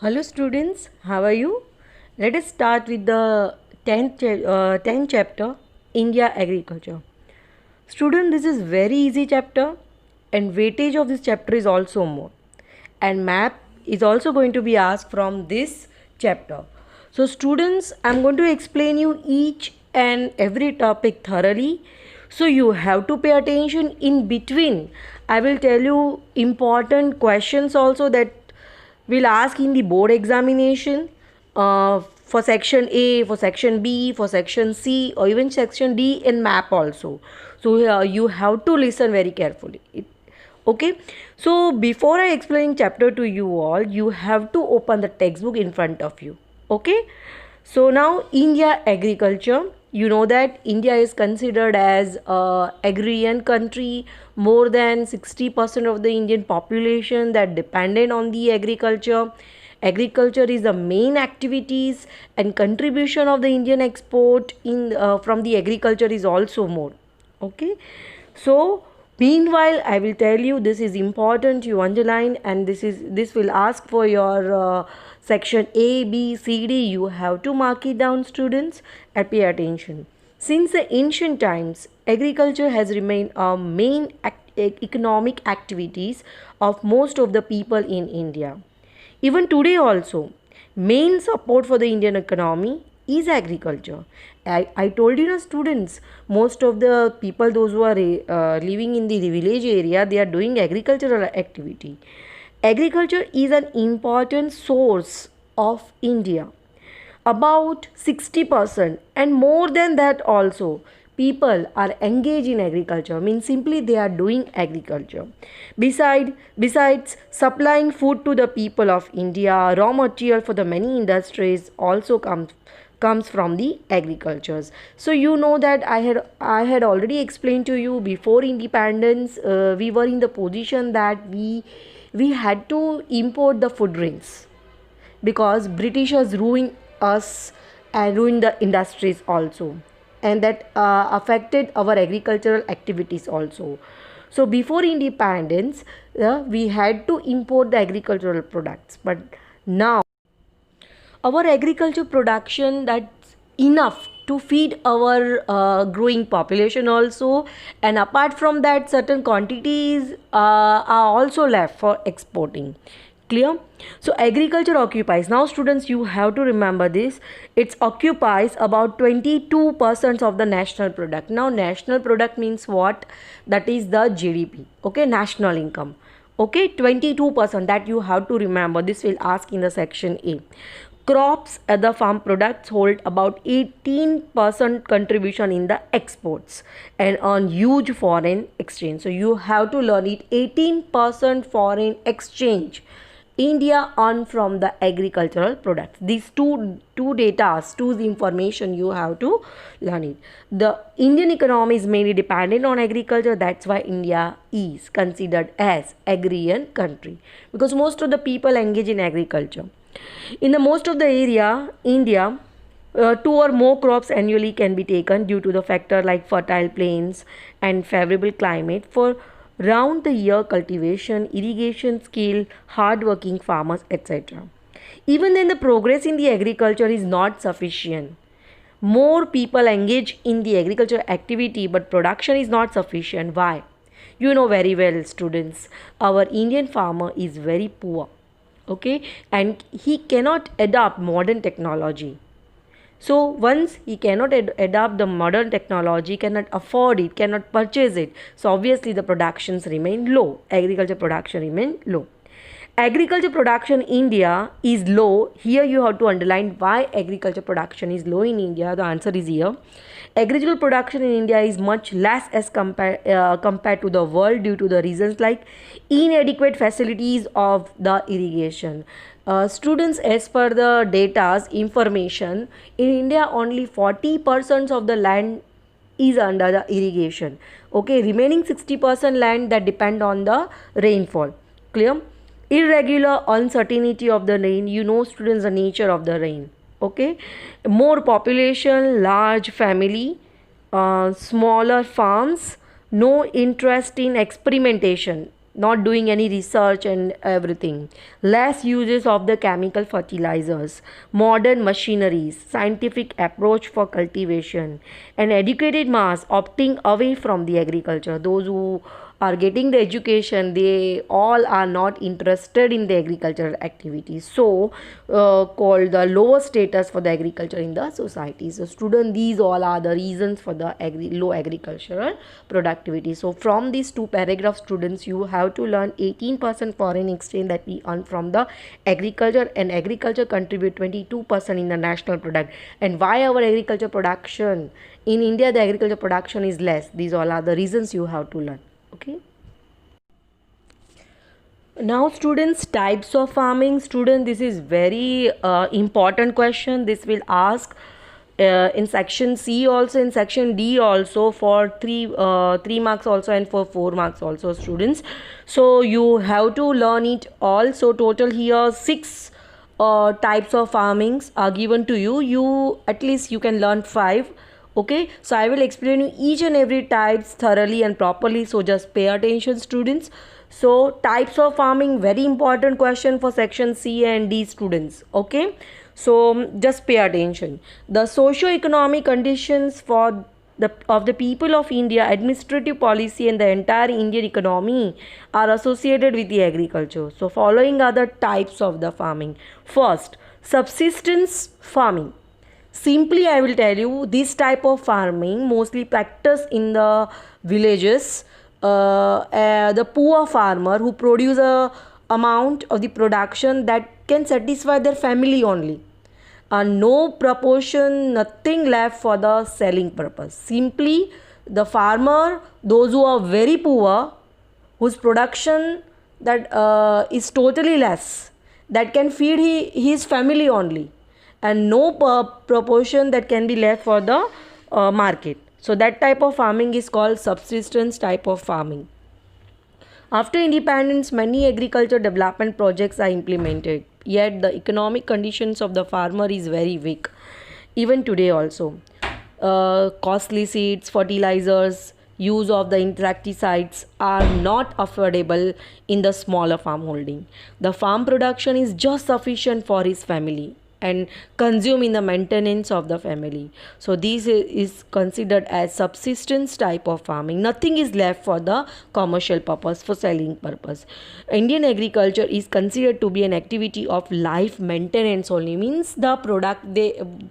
Hello students, how are you? Let us start with the 10th chapter, India Agriculture. Student, this is very easy chapter and weightage of this chapter is also more. And map is also going to be asked from this chapter. So students, I am going to explain you each and every topic thoroughly. So you have to pay attention in between. I will tell you important questions also that will ask in the board examination for section A, for section B, for section C, or even section D in map also. So you have to listen very carefully. Okay. So before I explain chapter to you all, you have to open the textbook in front of you. Okay. So now India agriculture, you know that India is considered as a agrarian country. More than 60% of the Indian population that dependent on the agriculture. Agriculture is the main activities and contribution of the Indian export in from the agriculture is also more. Okay. So meanwhile, I will tell you this is important. You underline, and this will ask for your section A, B, C, D. You have to mark it down, students, and pay attention. Since the ancient times, agriculture has remained a main economic activities of most of the people in India. Even today also, main support for the Indian economy is agriculture. I told you, na, students, most of the people, those who are living in the village area, they are doing agricultural activity. Agriculture is an important source of India. About 60% and more than that also, people are engaged in agriculture, means simply they are doing agriculture. Besides supplying food to the people of India, raw material for the many industries also comes from the agricultures. So you know that I had already explained to you before independence, we were in the position that we had to import the food grains because Britishers ruined us and ruined the industries also, and that affected our agricultural activities also. So before independence, we had to import the agricultural products, but now our agriculture production that's enough to feed our growing population also, and apart from that certain quantities are also left for exporting. Clear? So agriculture occupies, now students you have to remember this, it occupies about 22% of the national product. Now national product means what? That is the GDP. Okay, national income. Okay, 22%, that you have to remember. This will ask in the section A. Crops, other farm products hold about 18% contribution in the exports and earn huge foreign exchange. So you have to learn it. 18% foreign exchange India earn from the agricultural products. These two data, two information you have to learn it. The Indian economy is mainly dependent on agriculture. That's why India is considered as agrarian country, because most of the people engage in agriculture. In the most of the area, India, two or more crops annually can be taken due to the factor like fertile plains and favorable climate for round the year cultivation, irrigation skill, hard working farmers, etc. Even then, the progress in the agriculture is not sufficient. More people engage in the agriculture activity, but production is not sufficient. Why? You know very well, students, our Indian farmer is very poor. Okay, and he cannot adopt modern technology. So once he cannot adopt the modern technology, cannot afford it, cannot purchase it, so obviously the productions remain low. Agriculture production remain low. Agriculture production in India is low. Here you have to underline why agriculture production is low in India. The answer is here. Agricultural production in India is much less as compared to the world due to the reasons like inadequate facilities of the irrigation. Students, as per the data's information, in India only 40% of the land is under the irrigation. Okay, remaining 60% land that depend on the rainfall. Clear? Irregular uncertainty of the rain, you know students, the nature of the rain. Okay, more population, large family, smaller farms, no interest in experimentation. not doing any research and everything. Less uses of the chemical fertilizers, modern machineries, scientific approach for cultivation, and educated mass opting away from the agriculture. Those who are getting the education, they all are not interested in the agricultural activities, so called the lower status for the agriculture in the society. So student, these all are the reasons for the low agricultural productivity. So from these two paragraphs, students, you have to learn 18% foreign exchange that we earn from the agriculture, and agriculture contribute 22% in the national product. And why our agriculture production in India, the agriculture production is less? These all are the reasons you have to learn. Okay. Now students, types of farming. Student, this is very important question. This will ask in section C also, in section D also, for 3 marks also, and for 4 marks also, students. So you have to learn it all. So total here 6 types of farmings are given to you. You at least you can learn 5. Okay, so I will explain you each and every types thoroughly and properly, so just pay attention, students. So types of farming, very important question for section C and D, students. Okay, so just pay attention. The socio-economic conditions for the people of India, administrative policy, and the entire Indian economy are associated with the agriculture. So following are the types of the farming. First, subsistence farming. Simply, I will tell you, this type of farming mostly practiced in the villages. The poor farmer who produce a amount of the production that can satisfy their family only. No proportion, nothing left for the selling purpose. Simply, the farmer, those who are very poor, whose production that is totally less, that can feed his family only, and no proportion that can be left for the market. So that type of farming is called subsistence type of farming. After independence, many agriculture development projects are implemented, yet the economic conditions of the farmer is very weak. Even today also, costly seeds, fertilizers, use of the insecticides are not affordable in the smaller farm holding. The farm production is just sufficient for his family and consume in the maintenance of the family. So this is considered as subsistence type of farming. Nothing is left for the commercial purpose, for selling purpose. Indian agriculture is considered to be an activity of life maintenance only. Means the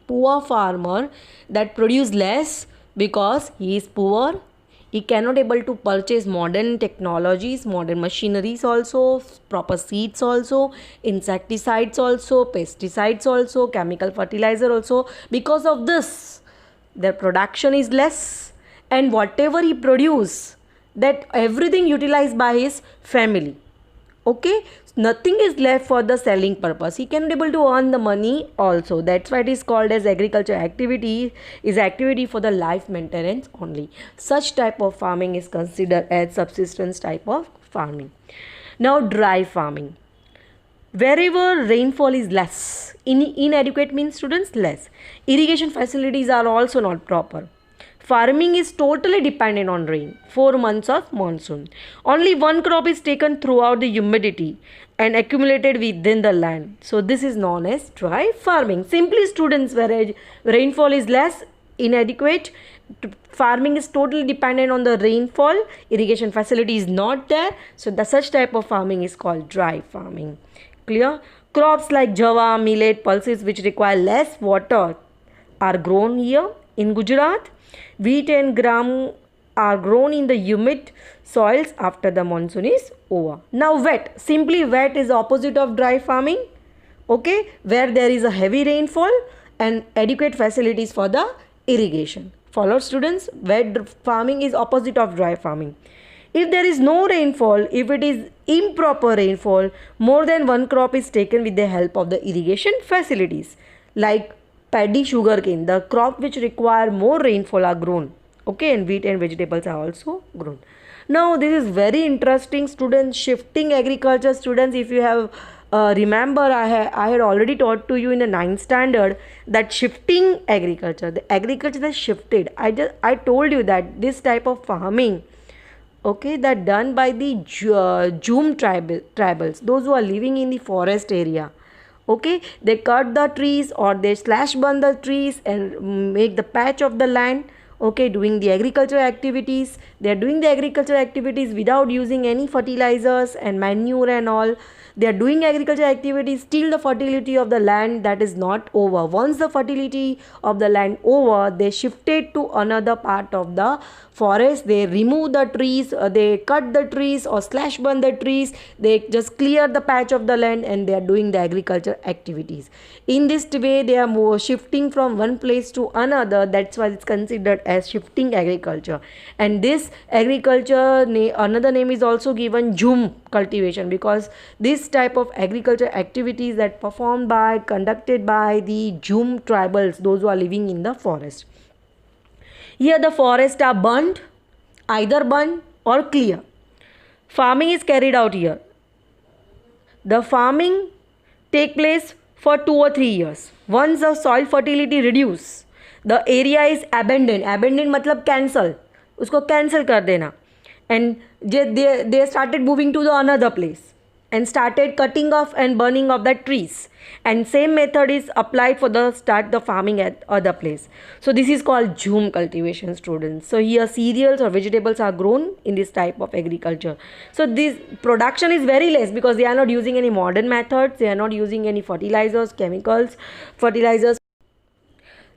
poor farmer that produce less because he is poor, he cannot able to purchase modern technologies, modern machineries also, proper seeds also, insecticides also, pesticides also, chemical fertilizer also. Because of this, their production is less, and whatever he produce, that everything utilized by his family. Okay, nothing is left for the selling purpose. He can be able to earn the money also. That's why it is called as agriculture activity, is activity for the life maintenance only. Such type of farming is considered as subsistence type of farming. Now dry farming. Wherever rainfall is less, inadequate means, students, less. Irrigation facilities are also not proper. Farming is totally dependent on rain, 4 months of monsoon. Only one crop is taken throughout the humidity and accumulated within the land. So this is known as dry farming. Simply, students, where rainfall is less, inadequate, farming is totally dependent on the rainfall, irrigation facility is not there. So the such type of farming is called dry farming. Clear? Crops like java, millet, pulses which require less water are grown here in Gujarat. Wheat and gram are grown in the humid soils after the monsoon is over. Now wet. Simply, wet is opposite of dry farming. Okay, where there is a heavy rainfall and adequate facilities for the irrigation. Follow, students? Wet farming is opposite of dry farming. If there is no rainfall, if it is improper rainfall, more than one crop is taken with the help of the irrigation facilities. Like paddy, sugarcane, the crop which require more rainfall are grown. Okay, and wheat and vegetables are also grown. Now this is very interesting, students. Shifting agriculture, students, if you have remember, I had already taught to you in the 9th standard that shifting agriculture, the agriculture that shifted. I told you that this type of farming okay, that done by the Jum tribals, those who are living in the forest area. Okay, they cut the trees or they slash burn the trees and make the patch of the land. Okay, doing the agricultural activities, they are doing the agricultural activities without using any fertilizers and manure and all. They are doing agricultural activities, still the fertility of the land that is not over. Once the fertility of the land over, they shifted to another part of the forest. They remove the trees, they cut the trees or slash burn the trees. They just clear the patch of the land and they are doing the agriculture activities. In this way, they are more shifting from one place to another. That's why it's considered as shifting agriculture. And this agriculture, another name is also given Jhum cultivation, because this type of agriculture activities that conducted by the Jhum tribals, those who are living in the forest. Here the forests are burnt, either burnt or clear. Farming is carried out here. The farming take place for 2 or 3 years. Once the soil fertility reduce, the area is abandoned. Abandoned मतलब cancel. उसको cancel कर देना. And they started moving to the another place and started cutting off and burning of the trees. And same method is applied for the start the farming at other place. So this is called Jhum cultivation, students. So here cereals or vegetables are grown in this type of agriculture. So this production is very less because they are not using any modern methods. They are not using any fertilizers, fertilizers.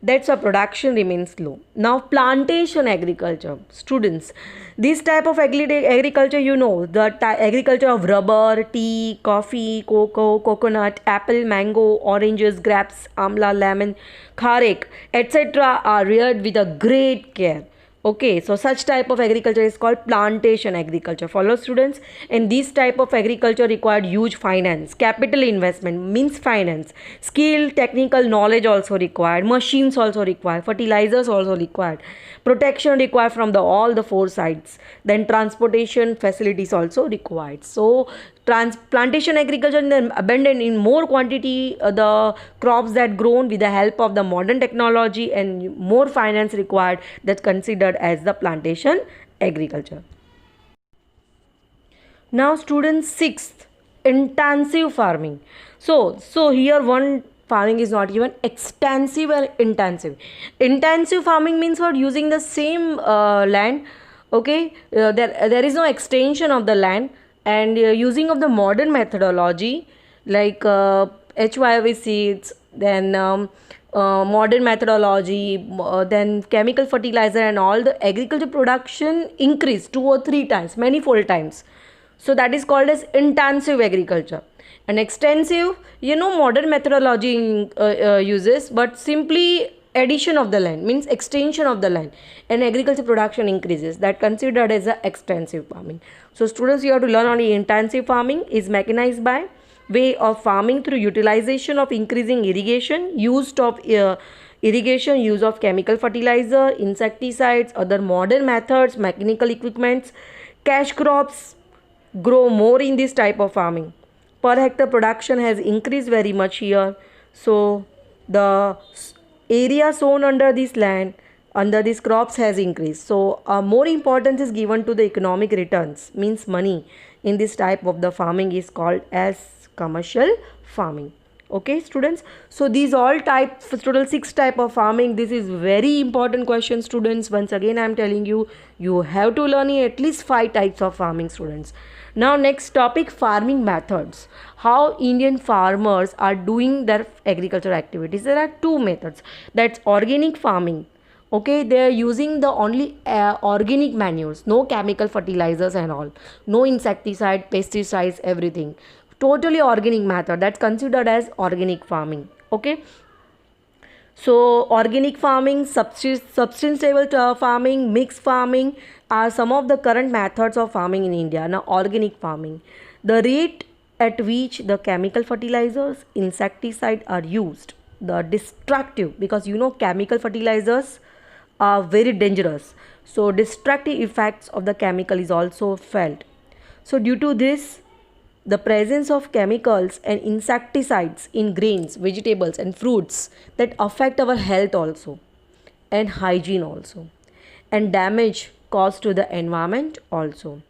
That's why production remains low. Now plantation agriculture, students, this type of agriculture, you know, the agriculture of rubber, tea, coffee, cocoa, coconut, apple, mango, oranges, grapes, amla, lemon, kharek, etc. are reared with a great care. Okay, so such type of agriculture is called plantation agriculture. Follow, students. And this type of agriculture required huge finance, capital investment means finance, skill, technical knowledge also required, machines also required, fertilizers also required, protection required from all the 4 sides, then transportation facilities also required. So plantation agriculture then abundant in more quantity the crops that grown with the help of the modern technology and more finance required, that's considered as the plantation agriculture. Now students, 6th, intensive farming. So here one farming is not given, extensive or intensive. Intensive farming means what? Using the same land. Okay, there is no extension of the land, and using of the modern methodology like HYV seeds, then modern methodology, then chemical fertilizer and all, the agriculture production increased 2 or 3 times, manifold times. So that is called as intensive agriculture. And extensive, you know, modern methodology uses, but simply addition of the land means extension of the land and agriculture production increases, that considered as a extensive farming. So students, you have to learn only intensive farming is mechanized by way of farming through utilization of increasing irrigation, use of use of chemical fertilizer, insecticides, other modern methods, mechanical equipments. Cash crops grow more in this type of farming. Per hectare production has increased very much here. So the area sown under this land, under these crops has increased. So more importance is given to the economic returns, means money, in this type of the farming is called as commercial farming. Okay, students. So these all type, total 6 type of farming. This is very important question, students. Once again I am telling you, you have to learn at least 5 types of farming, students. Now next topic, farming methods. How Indian farmers are doing their agricultural activities. There are 2 methods. That's organic farming. Okay, they are using the only organic manures, no chemical fertilizers and all, no insecticide, pesticides, everything. Totally organic method, that's considered as organic farming. Okay, so organic farming, subsistable farming, mixed farming are some of the current methods of farming in India. Now organic farming, the rate at which the chemical fertilizers, insecticide are used, the destructive, because you know chemical fertilizers are very dangerous, so destructive effects of the chemical is also felt. So due to this, the presence of chemicals and insecticides in grains, vegetables and fruits that affect our health also and hygiene also, and damage cost to the environment also.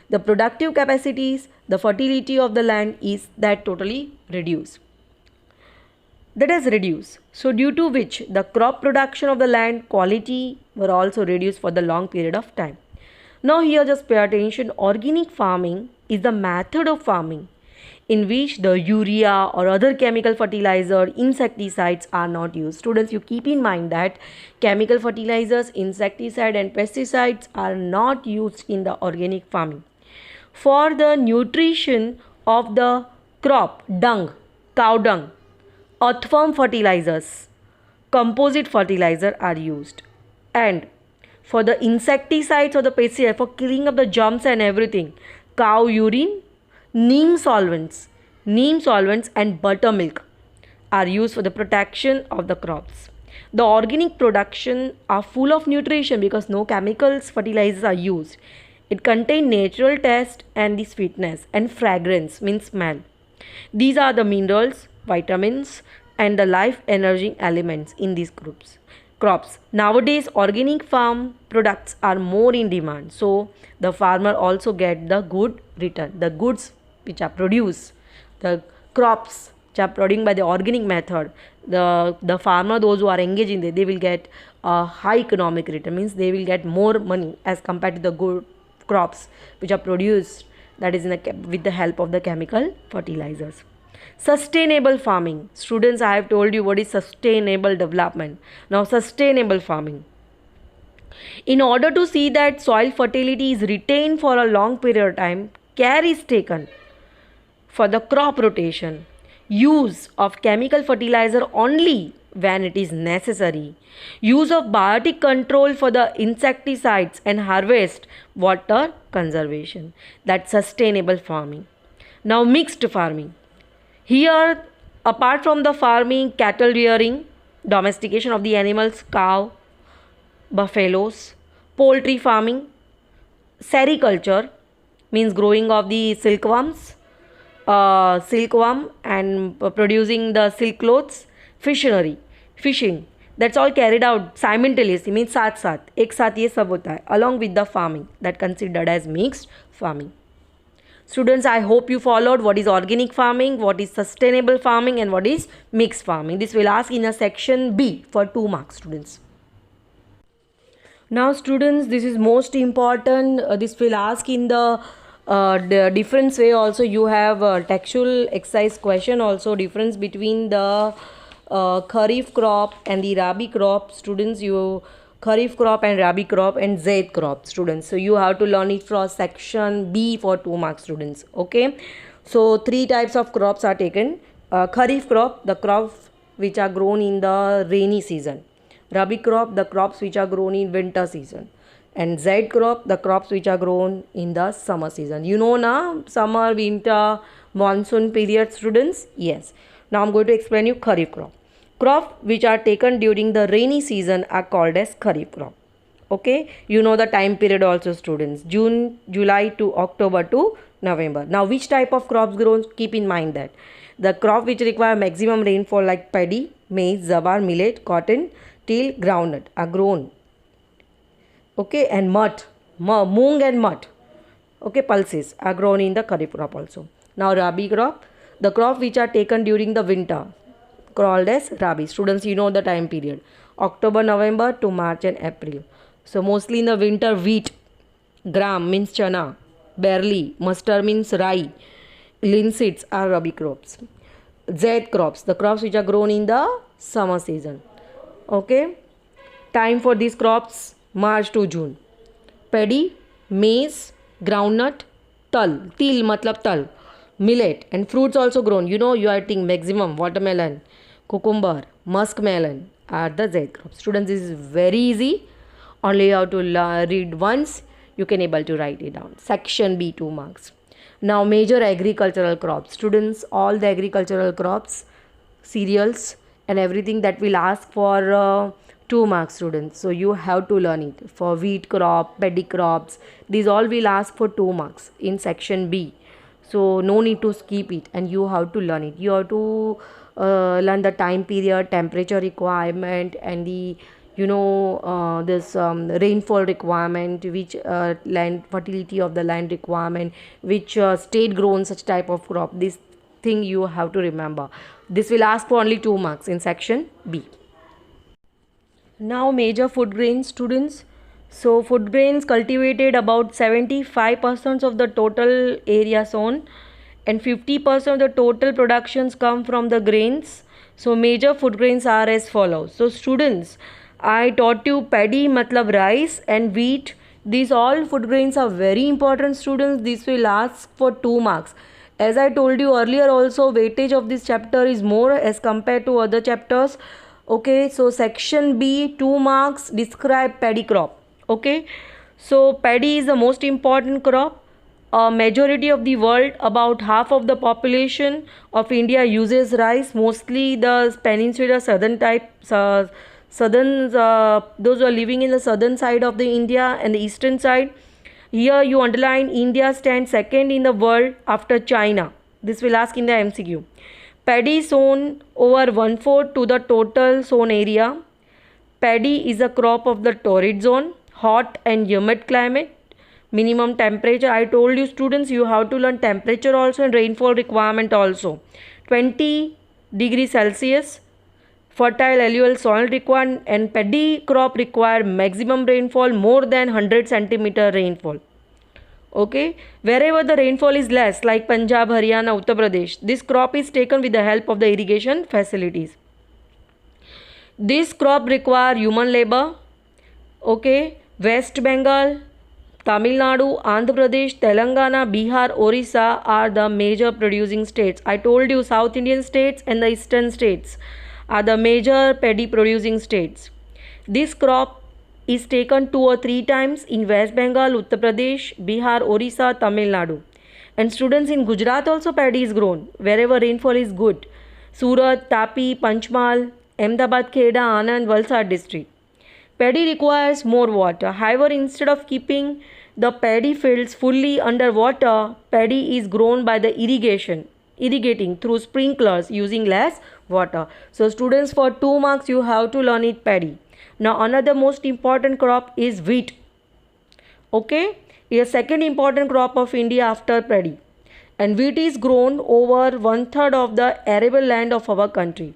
The productive capacities, the fertility of the land is that totally reduced. That has reduced. So due to which the crop production of the land quality were also reduced for the long period of time. Now here just pay attention, organic farming is the method of farming in which the urea or other chemical fertilizer, insecticides are not used. Students, you keep in mind that chemical fertilizers, insecticide and pesticides are not used in the organic farming. For the nutrition of the crop, dung, cow dung, earthworm fertilizers, composite fertilizer are used. And for the insecticides or the pesticides, for killing up the germs and everything, cow urine, neem solvents and buttermilk are used for the protection of the crops. The organic production are full of nutrition because no chemicals fertilizers are used. It contains natural taste and the sweetness and fragrance means smell. These are the minerals, vitamins and the life energy elements in these crops. Nowadays organic farm products are more in demand, so the farmer also get the good return. The goods which are produced, the crops which are produced by the organic method, the farmer, those who are engaged in it, they will get a high economic return, means they will get more money as compared to the good crops which are produced, that is with the help of the chemical fertilizers. Sustainable farming. Students, I have told you what is sustainable development. Now sustainable farming, in order to see that soil fertility is retained for a long period of time, care is taken for the crop rotation, use of chemical fertilizer only when it is necessary, use of biotic control for the insecticides, and harvest water conservation. That's sustainable farming. Now mixed farming. Here, apart from the farming, cattle rearing, domestication of the animals, cow, buffaloes, poultry farming, sericulture means growing of the silkworm and producing the silk clothes, fishing, that's all carried out simultaneously, means साथ एक साथ ये सब होता है, along with the farming, that considered as mixed farming. Students, I hope you followed what is organic farming, what is sustainable farming and what is mixed farming. This will ask in a section B for 2 marks, students. Now students, this is most important. This will ask in the difference way also. You have textual exercise question also, difference between the Kharif crop and the Rabi crop. Students, you Kharif crop and Rabi crop and Zaid crop, students. So you have to learn it from section B for 2 marks, students. Okay. So 3 types of crops are taken. Kharif crop, the crops which are grown in the rainy season. Rabi crop, the crops which are grown in winter season. And Zaid crop, the crops which are grown in the summer season. You know now, summer, winter, monsoon period, students? Yes. Now I'm going to explain you Kharif crop. Crops which are taken during the rainy season are called as Kharif crop. Okay. You know the time period also, students. June, July to October to November. Now which type of crops grown? Keep in mind that the crop which require maximum rainfall like paddy, maize, jawar, millet, cotton, till, groundnut are grown. Okay, and moong and mut, okay, pulses are grown in the Kharif crop also. Now Rabi crop, the crop which are taken during the winter, called as Rabi. Students, you know the time period, October, November to March and April. So mostly in the winter, wheat, gram means chana, barley, mustard means rye, linseeds are Rabi crops. Zaid crops, the crops which are grown in the summer season. Okay, time for these crops March to June. Paddy, maize, groundnut, til matlab tal, millet, and fruits also grown. You know, you are eating maximum watermelon, cucumber, muskmelon are the Zaid crops. Students, this is very easy. Only you have to read once, you can able to write it down. Section B, 2 marks. Now major agricultural crops. Students, all the agricultural crops, cereals and everything that will ask for 2 marks, students. So you have to learn it. For wheat crop, paddy crops, these all will ask for 2 marks in section B. So no need to skip it and you have to learn it. You have to learn the time period, temperature requirement and the this rainfall requirement, which land fertility of the land requirement, which state grown such type of crop. This thing you have to remember. This will ask for only 2 marks in section B. Now major food grains, students. So food grains cultivated about 75% of the total area sown, and 50% of the total productions come from the grains. So major food grains are as follows. So students, I taught you paddy matlab rice and wheat. These all food grains are very important, students. This will ask for 2 marks. As I told you earlier also, weightage of this chapter is more as compared to other chapters. Okay, so section B, 2 marks, describe paddy crop. Okay, so paddy is the most important crop. A majority of the world, about half of the population of India uses rice, mostly the peninsular southern type, those who are living in the southern side of the India and the eastern side. Here you underline India stands second in the world after China. This will ask in the MCQ. Paddy sown over 1/4 to the total sown area. Paddy is a crop of the torrid zone, hot and humid climate. Minimum temperature, I told you students, you have to learn temperature also and rainfall requirement also. 20 degrees Celsius. Fertile alluvial soil required, and paddy crop required maximum rainfall more than 100 centimeter rainfall. Okay, wherever the rainfall is less, like Punjab, Haryana, Uttar Pradesh, this crop is taken with the help of the irrigation facilities. This crop require human labor. Okay, West Bengal, Tamil Nadu, Andhra Pradesh, Telangana, Bihar, Orissa are the major producing states. I told you South Indian states and the eastern states are the major paddy producing states. This crop is taken 2 or 3 times in West Bengal, Uttar Pradesh, Bihar, Orissa, Tamil Nadu. And students, in Gujarat also paddy is grown wherever rainfall is good. Surat, Tapi, Panchmal, Ahmedabad, Kheda, Anand, Valsad district. Paddy requires more water. However, instead of keeping the paddy fields fully under water, paddy is grown by the irrigating through sprinklers using less water. So students, for 2 marks you have to learn it paddy. Now another most important crop is wheat. Okay, it is second important crop of India after paddy. And wheat is grown over 1/3 of the arable land of our country.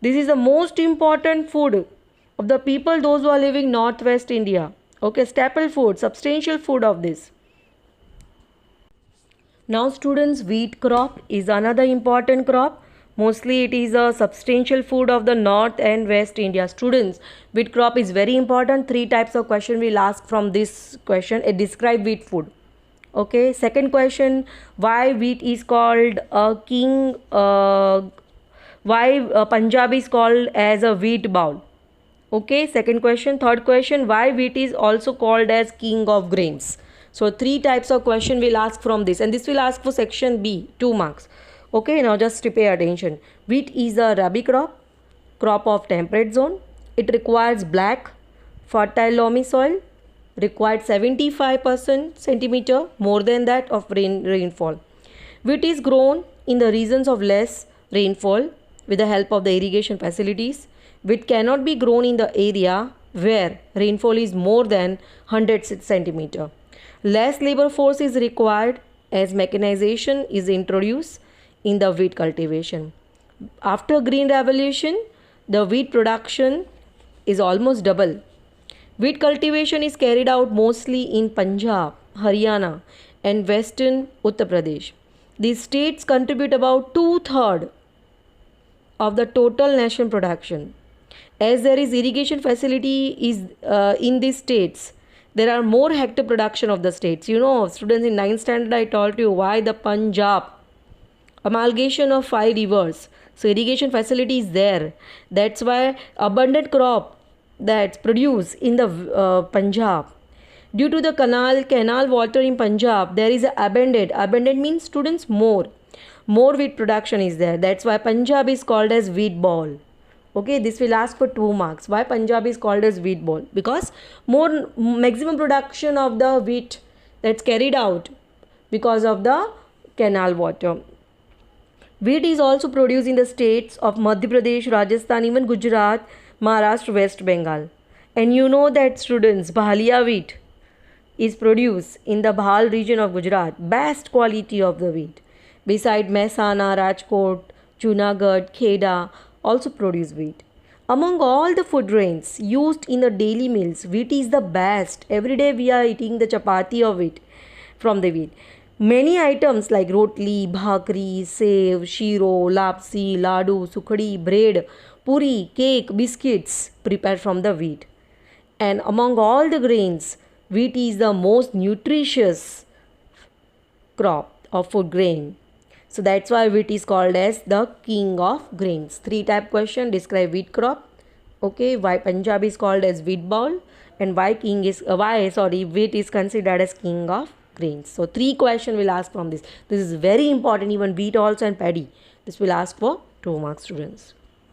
This is the most important food of the people, those who are living northwest India. Okay, staple food, substantial food of this. Now students, wheat crop is another important crop. Mostly it is a substantial food of the north and west India. Students, wheat crop is very important. 3 types of question will ask from this question. Describe wheat food. Okay, second question, why wheat is called a king, why Punjab is called as a wheat bowl. Okay, second question. Third question, why wheat is also called as king of grains. So 3 types of question will ask from this, and this will ask for section B, 2 marks. Okay, now just pay attention. Wheat is a rabi crop of temperate zone. It requires black, fertile loamy soil, required 75% centimeter, more than that of rainfall. Wheat is grown in the regions of less rainfall with the help of the irrigation facilities. Wheat cannot be grown in the area where rainfall is more than 100 centimeter. Less labor force is required as mechanization is introduced in the wheat cultivation. After Green Revolution, the wheat production is almost double. Wheat cultivation is carried out mostly in Punjab, Haryana and western Uttar Pradesh. These states contribute about 2/3 of the total national production. As there is irrigation facility in these states, there are more hectare production of the states. You know, students, in 9th standard I told you why the Punjab, amalgamation of 5 rivers. So irrigation facility is there. That's why abundant crop that's produced in the Punjab. Due to the canal water in Punjab, there is abundant. Abundant means, students, more wheat production is there. That's why Punjab is called as wheat bowl. Okay, this will ask for 2 marks. Why Punjab is called as wheat bowl? Because maximum production of the wheat that's carried out because of the canal water. Wheat is also produced in the states of Madhya Pradesh, Rajasthan, even Gujarat, Maharashtra, West Bengal. And you know that students, Bhalia wheat is produced in the Bhal region of Gujarat, best quality of the wheat. Beside Mehsana, Rajkot, Junagadh, Kheda also produce wheat. Among all the food grains used in the daily meals, wheat is the best. Every day we are eating the chapati of wheat from the wheat. Many items like rotli, bhakri, sev, shiro, lapsi, ladu, sukhadi, bread, puri, cake, biscuits prepared from the wheat. And among all the grains, wheat is the most nutritious crop of food grain. So that's why wheat is called as the king of grains. 3 type question, describe wheat crop. Okay, why Punjab is called as wheat bowl, and why wheat is considered as king of grains. So 3 question will ask from this. This is very important, even wheat also and paddy. This will ask for 2 marks, students.